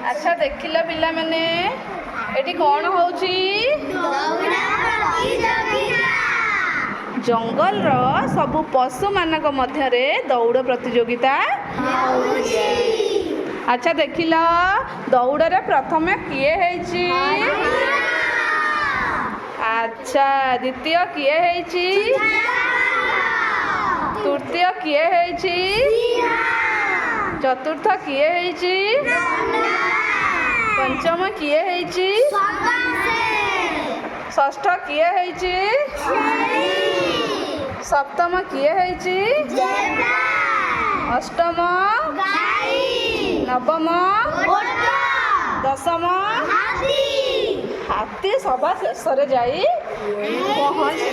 अच्छा देखिल पिला मैंने एटी कौन होची जंगल रो सबु पशु मानक मध्य दौड़ प्रतियोगिता। अच्छा देखिल दौड़ रे प्रथम किए हेची अच्छा द्वितीय किए हेची तृतीय किए हेची चतुर्थ किए हेची पंचम किए हेची षष्ठ किए हेची सप्तम किए हेची अष्टम नवम दशम हाथी सभा शेष जाई पहुँच।